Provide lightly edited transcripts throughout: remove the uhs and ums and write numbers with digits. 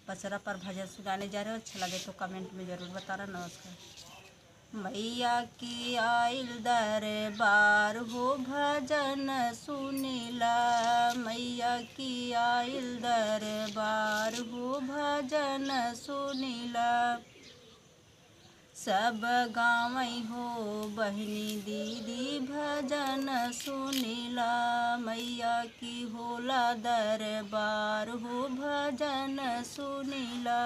पचरा पर भजन सुनाने जा रहे हो। अच्छा लगे तो कमेंट में ज़रूर बताना। नमस्कार। मैया की आइल दरबार हो भजन सुनीला, मैया की आइल दरबार हो भजन सुनीला। सब गावई हो बहनी दीदी भजन सुनीला, मैया की होला दरबार हो भजन सुनीला,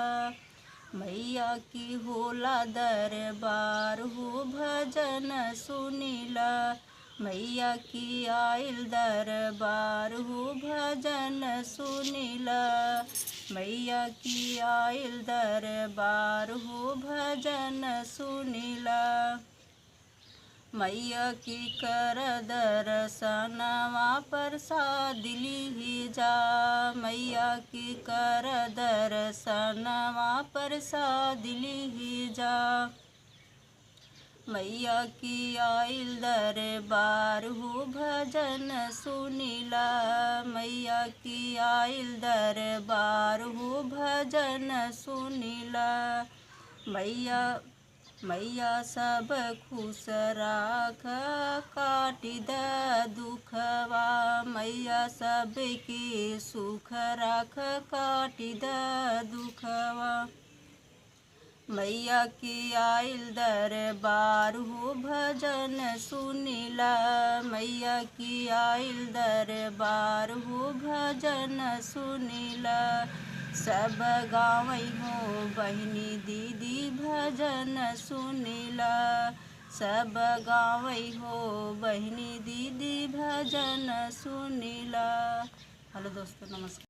मैया की होला दरबार हो भजन सुनीला, मैया की आइल दरबार हो भजन सुनीला, मैया की आइल दरबार हो भजन सुनीला। मैया की कर दर्शनवा प्रसाद लीही जा, मैया की कर दर्शनवा प्रसाद लीही जा, मैया की आइल दरबार हो भजन सुनीला, मैया की आइल दरबार हो भजन सुनीला, मैया सब खुश राख काटि द दुखवा, मैया सबके सुख राख काटि द दुखवा, मैया की आइल दरबार हो भजन सुनीला, मैया की आइल दरबार हो भजन सुनीला। सब गावई हो बहनी दीदी भजन सुनीला, सब गावई हो बहनी दीदी भजन सुनीला। हेलो दोस्तों, नमस्कार।